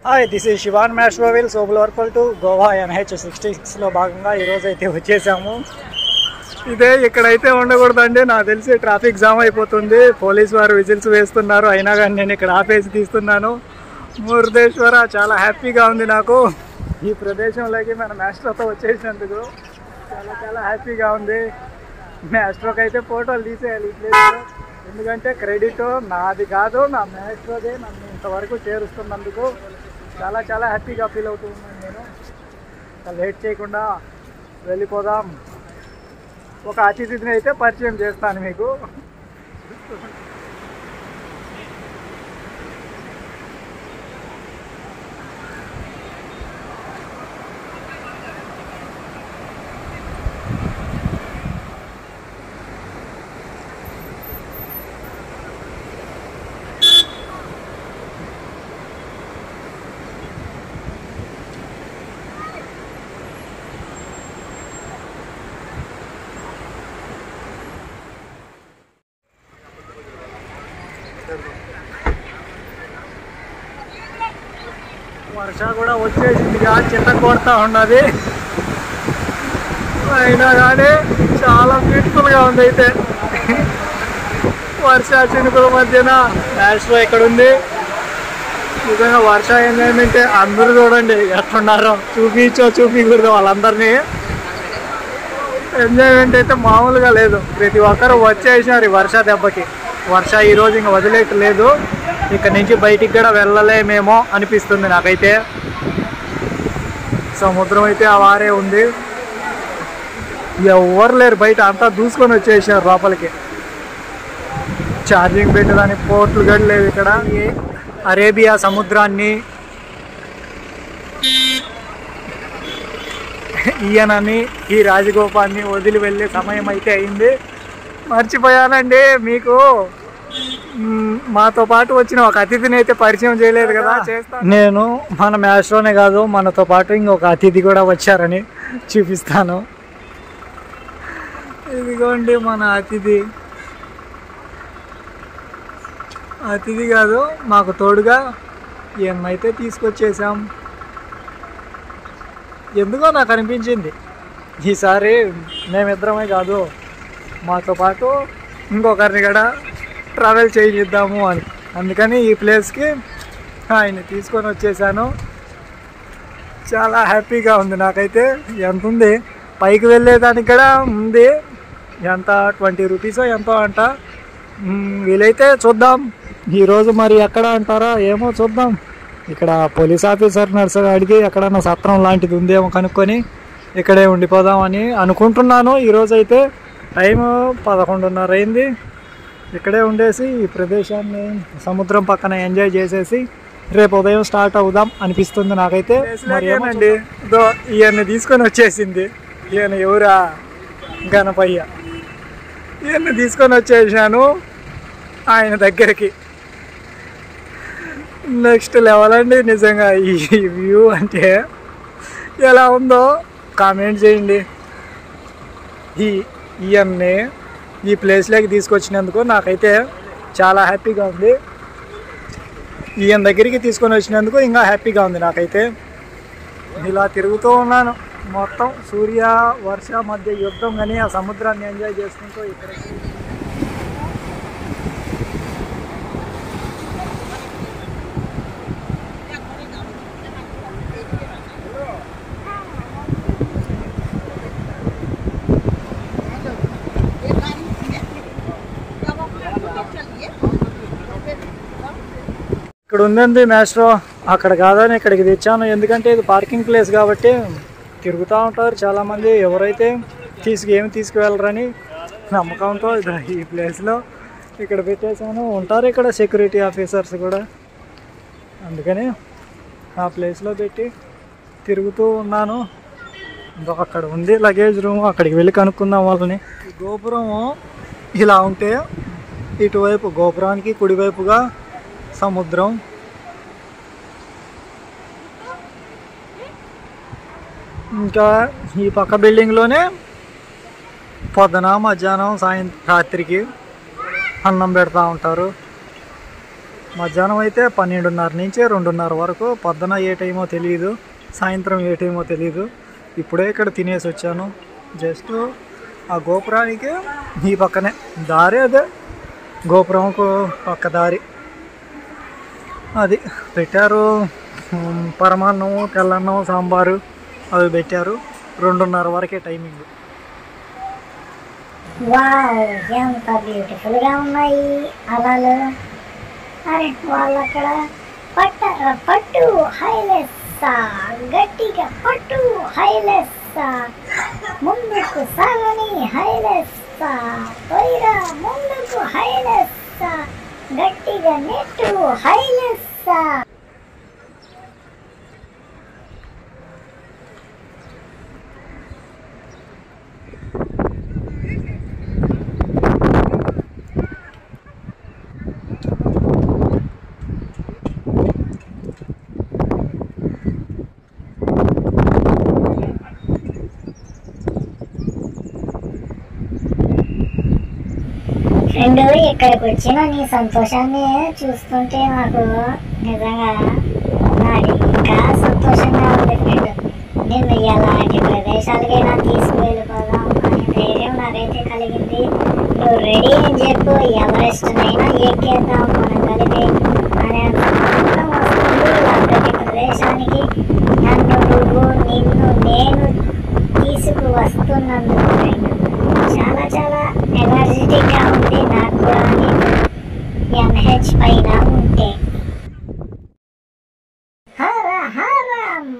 Hi, this is శివాన్ మ్యాస్ట్రోవిల్ సోబులవర్పల్ టు గోవా NH66లో భాగంగా ఈరోజు అయితే వచ్చేసాము. ఇదే ఇక్కడైతే ఉండకూడదండి, నాకు తెలిసి ట్రాఫిక్ జామ్ అయిపోతుంది. పోలీస్ వారు విజిల్స్ వేస్తున్నారు, అయినా కానీ నేను ఇక్కడ ఆపేసి తీస్తున్నాను. మురుదేశ్వర చాలా హ్యాపీగా ఉంది నాకు ఈ ప్రదేశంలోకి మన మ్యాస్ట్రోతో వచ్చేసినందుకు. చాలా చాలా హ్యాపీగా ఉంది. మ్యాస్ట్రోకి అయితే ఫోటోలు తీసేయాలి ఈ ప్లేస్లో, ఎందుకంటే క్రెడిట్ నాది కాదు, నా మ్యాస్ట్రోదే నన్ను ఇంతవరకు చేరుస్తున్నందుకు చాలా చాలా హ్యాపీగా ఫీల్ అవుతున్నాను. నేను లేట్ చేయకుండా వెళ్ళిపోదాం. ఒక అతిథిని అయితే పరిచయం చేస్తాను మీకు. వర్ష కూడా వచ్చేసిందిగా చిన్న కొడతా ఉన్నది, అయినా కానీ చాలా బ్యూటిఫుల్గా ఉంది. అయితే వర్ష చినుకుల మధ్యన మ్యాస్ట్రో ఇక్కడ ఉంది. నిజంగా వర్ష ఎంజాయ్మెంట్ అందరూ చూడండి ఎట్లున్నారో, చూపించకూడదు వాళ్ళందరినీ. ఎంజాయ్మెంట్ అయితే మామూలుగా లేదు, ప్రతి ఒక్కరు వచ్చేసినారు ఈ వర్ష దెబ్బకి. వర్ష ఈరోజు ఇంకా వదిలేయట్లేదు, ఇక్కడ నుంచి బయటికి కూడా వెళ్ళలేమేమో అనిపిస్తుంది నాకైతే. సముద్రం అయితే ఆ వారే ఉంది, ఎవరు లేరు బయట, అంతా దూసుకొని వచ్చేసారు లోపలికి. ఛార్జింగ్ పెట్టడానికి పోర్ట్లు గడి లేవు ఇక్కడ. అరేబియా సముద్రాన్ని ఈయనని ఈ రాజగోపాల్ని వదిలి వెళ్ళే సమయం అయితే అయింది. మర్చిపోయానండి, మీకు మాతో పాటు వచ్చిన ఒక అతిథిని అయితే పరిచయం చేయలేదు కదా. నేను మన మ్యాస్ట్రోనే కాదు, మనతో పాటు ఇంకొక అతిథి కూడా వచ్చారని చూపిస్తాను. ఇదిగోండి మన అతిథి. అతిథి కాదు, మాకు తోడుగా ఏమైతే తీసుకొచ్చేసాం. ఎందుకో నాకు అనిపించింది ఈసారి మేమిద్దరమే కాదు, మాతో పాటు ఇంకొకరిని కూడా ట్రావెల్ చేయిద్దాము అని. అందుకని ఈ ప్లేస్కి ఆయన్ని తీసుకొని వచ్చేసాను. చాలా హ్యాపీగా ఉంది నాకైతే. ఎంత ఉంది, పైకి వెళ్ళేదానికి కూడా ఉంది, ఎంత 20 రూపీసో ఎంతో అంట. వీలైతే చూద్దాం ఈరోజు, మరి ఎక్కడ అంటారా ఏమో చూద్దాం. ఇక్కడ పోలీస్ ఆఫీసర్ నర్సు అడిగి ఎక్కడన్నా సత్రం లాంటిది ఉందేమో కనుక్కొని ఇక్కడే ఉండిపోదామని అనుకుంటున్నాను. ఈరోజు అయితే టైము 11:30 అయింది. ఇక్కడే ఉండేసి ఈ ప్రదేశాన్ని సముద్రం పక్కన ఎంజాయ్ చేసేసి రేపు ఉదయం స్టార్ట్ అవుదాం అనిపిస్తుంది నాకైతే. మరి ఏమండి, ఇదో ఈయన్ని తీసుకొని వచ్చేసింది. ఈయన ఎవరా, గణపయ్య. ఈయన్ని తీసుకొని వచ్చేసాను ఆయన దగ్గరికి. నెక్స్ట్ లెవెల్ అండి నిజంగా. ఈ వ్యూ అంటే ఎలా ఉందో కామెంట్ చేయండి. ఈయన్ని ఈ ప్లేస్లోకి తీసుకొచ్చినందుకు నాకైతే చాలా హ్యాపీగా ఉంది. ఈయన దగ్గరికి తీసుకొని వచ్చినందుకు ఇంకా హ్యాపీగా ఉంది నాకైతే. ఇలా తిరుగుతూ ఉన్నాను మొత్తం సూర్య వర్ష మధ్య యుద్ధం, కానీ ఆ సముద్రాన్ని ఎంజాయ్ చేసుకుంటూ ఇక్కడికి. ఇక్కడ ఉందండి మ్యాస్ట్రో, అక్కడ కాదని ఇక్కడికి తెచ్చాను. ఎందుకంటే ఇది పార్కింగ్ ప్లేస్ కాబట్టి తిరుగుతూ ఉంటారు చాలామంది, ఎవరైతే ఏమి తీసుకువెళ్ళరని నమ్మకంతో ఈ ప్లేస్లో ఇక్కడ పెట్టేశాను. ఉంటారు ఇక్కడ సెక్యూరిటీ ఆఫీసర్స్ కూడా, అందుకని ఆ ప్లేస్లో పెట్టి తిరుగుతూ ఉన్నాను. ఇంకా అక్కడ ఉంది లగేజ్ రూమ్, అక్కడికి వెళ్ళి కనుక్కుందాం వాళ్ళని. ఈ గోపురం ఇలా ఉంటే ఇటువైపు గోపురానికి కుడివైపుగా సముద్రం, ఇంకా ఈ పక్క బిల్డింగ్లోనే పొద్దున మధ్యాహ్నం రాత్రికి అన్నం పెడతా ఉంటారు. మధ్యాహ్నం అయితే 12:30 నుంచి 2:30 వరకు. పొద్దున ఏ టైమో తెలియదు, సాయంత్రం ఏ టైమో తెలియదు. ఇప్పుడే ఇక్కడ తినేసి వచ్చాను. జస్ట్ ఆ గోపురానికి ఈ పక్కనే దారి, అదే గోపురంకు పక్క దారి అది పెట్టారు. పరమాన్నం, తెల్లన్నం, సాంబారు అవి పెట్టారు. 2:30 వరకే టైమింగ్. ఎంత బ్యూటిఫుల్గా ఉన్నాయి అలలు. అరే వాళ్ళు అక్కడ పట్టు హైలెస్సా, గట్టిగా పట్టు హైలెస్సా, ముందుకు సాగని హైలెస్సా, పోయిరా ముందుకు హైలెస్సా, గట్టిగా నెట్టు హైలెస్సా. ఫ్రెండ్, ఇక్కడికి వచ్చిన నీ సంతోషాన్ని చూస్తుంటే నాకు నిజంగా నాకు ఇంకా సంతోషంగా ఉంది ఫ్రెండ్. నేను ఎలాంటి ప్రదేశాలకైనా తీసుకువెళ్ళిపోదాం అనే ధైర్యం నాకైతే కలిగింది. నువ్వు రెడీ అని చెప్పు, ఎవరెస్ట్నైనా ఎక్కేద్దాం మనం కలిపి అనే నమ్మకం వస్తుంది. ప్రతి ప్రదేశానికి నిన్ను నేను తీసుకువస్తున్నందుకు ఫ్రెండ్ చాలా చాలా ఎనర్జెటిక్గా ఉంది నాకు కూడా. MH పైన ఉంటే హర హర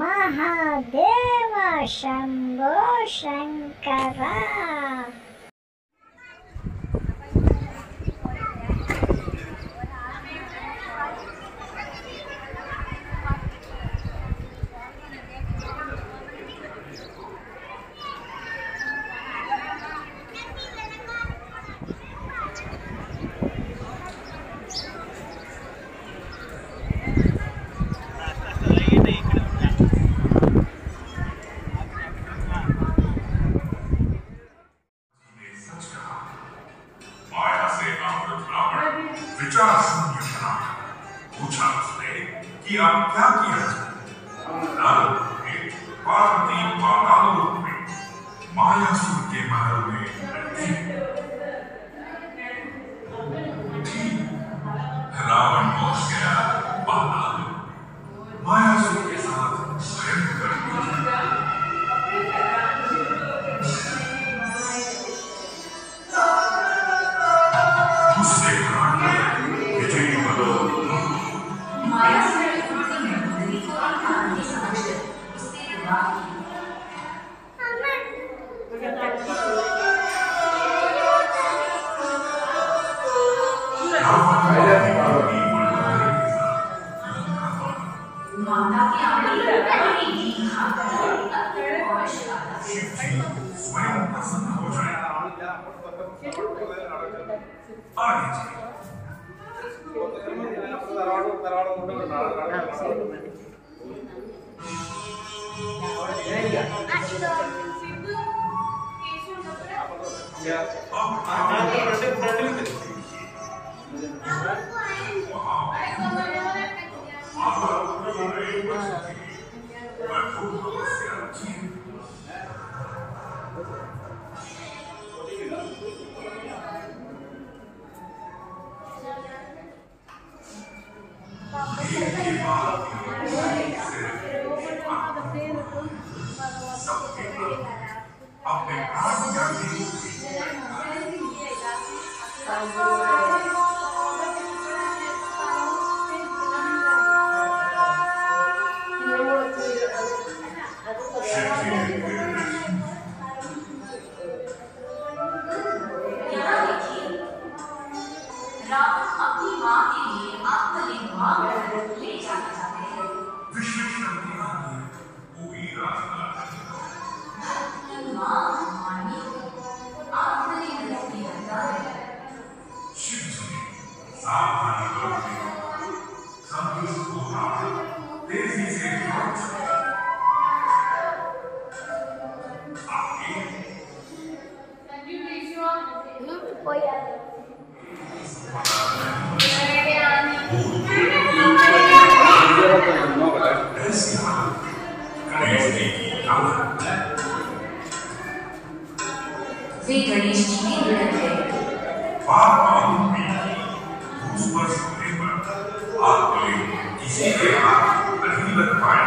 మహాదేవ శంభో శంకర. कि आप क्या किया पार्वती पाताल रूप में मायासुर के महल में रावण पहुंच गया पाताल। मायासुर के साथ भयंकर स्वयं प्रसन्न हो जाए। अपने प्राण वे गणेश जी की दुल्हन है। बात मालूम हुई उस पर सुनने पर आप कोई किसी के हाथ नहीं लग पाए।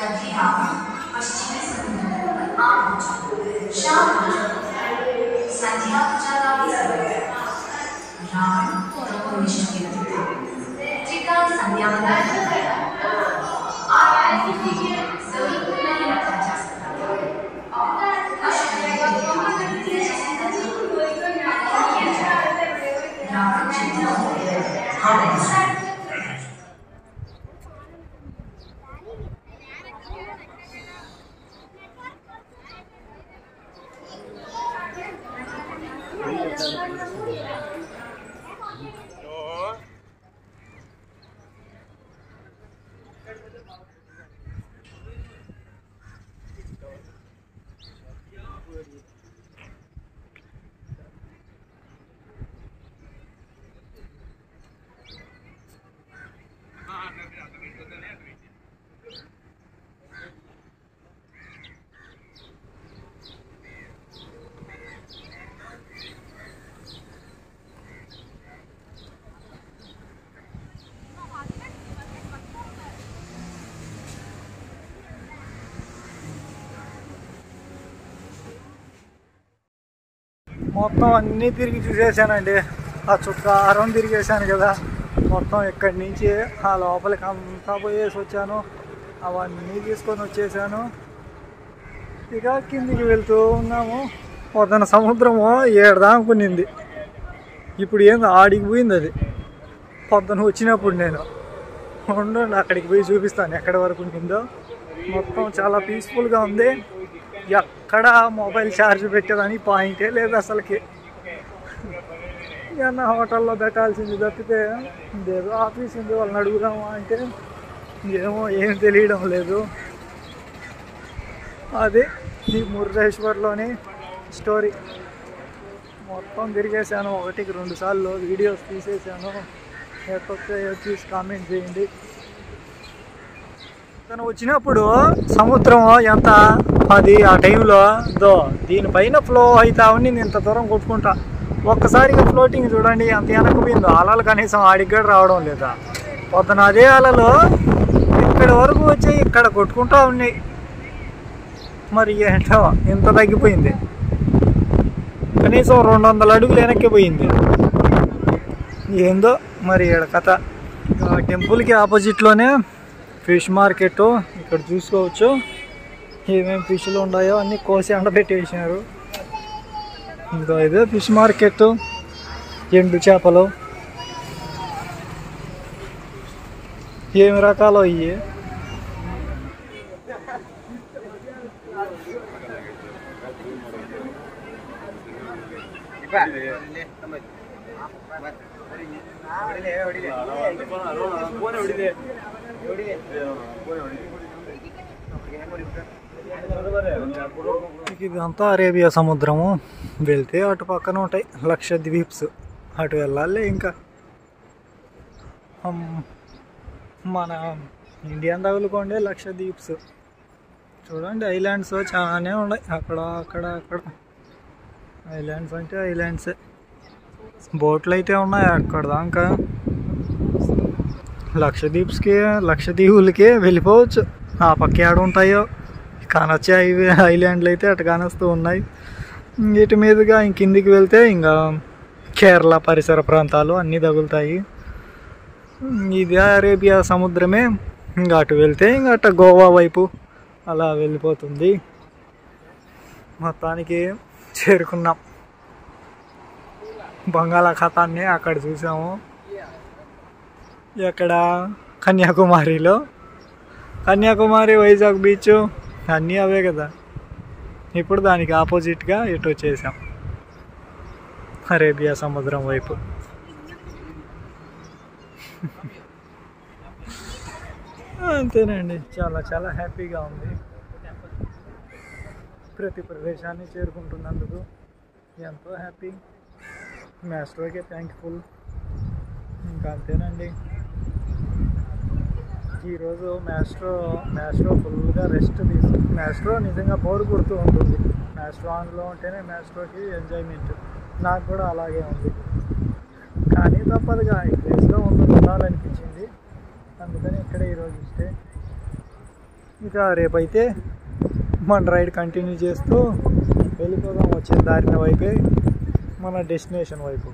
अध्यात्म पश्चिमी समुद्र पर आ पहुंचा। शाम हो चुकी। संध्या पूजा का भी समय है। रावण ब्रह्मविष्णु के नदी था। त्रिकाल संध्या वंदन कर गया। आराधना तिथि के सभी को नहीं रखा जा सकता था। अष्टमी तिथि को नदी जैसी नदी किया जाए। रावण चिंता हो गया। మొత్తం అన్నీ తిరిగి చూసేసానండి. ఆ చుట్టారం తిరిగేసాను కదా, మొత్తం ఇక్కడి నుంచి ఆ లోపలికి అంతా పోయేసి వచ్చాను. అవన్నీ తీసుకొని వచ్చేసాను. ఇక కిందికి వెళ్తూ ఉన్నాము. పొద్దున సముద్రము ఏడదానుకునింది, ఇప్పుడు ఏంది ఆడికి పోయింది. అది పొద్దున వచ్చినప్పుడు నేను ఉండండి అక్కడికి పోయి చూపిస్తాను ఎక్కడి వరకు ఉంటుందో. మొత్తం చాలా పీస్ఫుల్గా ఉంది. ఎక్కడ మొబైల్ ఛార్జ్ పెట్టేదానికి పాయింటే లేదు అసలుకి. ఏమన్నా హోటల్లో పెట్టాల్సింది తప్పితే ఇదేదో ఆఫీస్ ఉంది వాళ్ళని అడుగుదాము అంటే ఏమో ఏం తెలియడం లేదు. అది ఈ మురుడేశ్వర్లోని స్టోరీ. మొత్తం తిరిగేసాను, 1-2 సార్లు వీడియోస్ తీసేసాను. ఎక్కొస్తే చూసి కామెంట్ చేయండి. తను వచ్చినప్పుడు సముద్రం ఎంత 10 ఆ టైంలో దీనిపైన ఫ్లో అవుతా ఉంది. నేను ఇంత దూరం కొట్టుకుంటా. ఒక్కసారిగా ఫ్లోటింగ్ చూడండి ఎంత వెనకపోయిందో. అలలు కనీసం ఆడికి కూడా రావడం లేదా. పొద్దున అదే అలలు ఇక్కడ వరకు వచ్చి ఇక్కడ కొట్టుకుంటా ఉన్నాయి. మరి ఏంటో ఇంత తగ్గిపోయింది. కనీసం 200 అడుగులు వెనక్కి పోయింది. ఏందో మరి ఈడ కథ. టెంపుల్కి ఆపోజిట్లోనే ఫిష్ మార్కెట్. ఇక్కడ చూసుకోవచ్చు ఏమేమి ఫిష్లు ఉన్నాయో అన్నీ కోసి ఎండబెట్టేసినారు. ఇంకా ఇదే ఫిష్ మార్కెట్. ఎండు చేపలు ఏమి రకాలు అయ్యి. ఇదంతా అరేబియా సముద్రము. వెళ్తే అటు పక్కన ఉంటాయి లక్షద్వీప్స్, అటు వెళ్ళాలి. ఇంకా మన ఇండియన్ తగులుకోండి లక్షద్వీప్స్. చూడండి ఐలాండ్స్ చాలానే ఉన్నాయి. అక్కడ అక్కడ అక్కడ ఐలాండ్స్ అంటే ఐలాండ్సే. బోట్లు అయితే ఉన్నాయి అక్కడ దాకా. లక్షద్వీపులకి వెళ్ళిపోవచ్చు. ఆ పక్క ఏడు ఉంటాయో కానొచ్చే ఐలాండ్లు అయితే అటు కానొస్తూ ఉన్నాయి. వీటి మీదుగా కిందికి వెళ్తే ఇంకా కేరళ పరిసర ప్రాంతాలు అన్నీ తగులుతాయి. ఇది అరేబియా సముద్రమే. ఇంకా అటు వెళ్తే ఇంకా అటు గోవా వైపు అలా వెళ్ళిపోతుంది. మొత్తానికి చేరుకున్నాం. బంగాళాఖాతాన్ని అక్కడ చూసాము. ఎక్కడ కన్యాకుమారిలో. కన్యాకుమారి, వైజాగ్ బీచ్ అన్నీ అవే కదా. ఇప్పుడు దానికి ఆపోజిట్గా ఇటు వచ్చేసాం అరేబియా సముద్రం వైపు. అంతేనండి, చాలా చాలా హ్యాపీగా ఉంది ప్రతి ప్రదేశాన్ని చేరుకుంటున్నందుకు. ఎంతో హ్యాపీ, మ్యాస్ట్రోకే థ్యాంక్ఫుల్. ఇంకా అంతేనండి. ఈరోజు మ్యాస్ట్రో ఫుల్గా రెస్ట్ మ్యాస్ట్రో నిజంగా బోర్ కొడుతూ ఉంటుంది. మ్యాస్ట్రో ఆన్లో ఉంటేనే మ్యాస్ట్రోకి ఎంజాయ్మెంట్. నాకు కూడా అలాగే ఉంది, కానీ తప్పదుగా ఈ ప్లేస్లో ఉండాలనిపించింది, అందుకని ఇక్కడే ఈరోజు స్టే. ఇక రేపైతే మన రైడ్ కంటిన్యూ చేస్తూ వెళ్ళిపోదాం వచ్చే దారిన వైపే, మన డెస్టినేషన్ వైపు.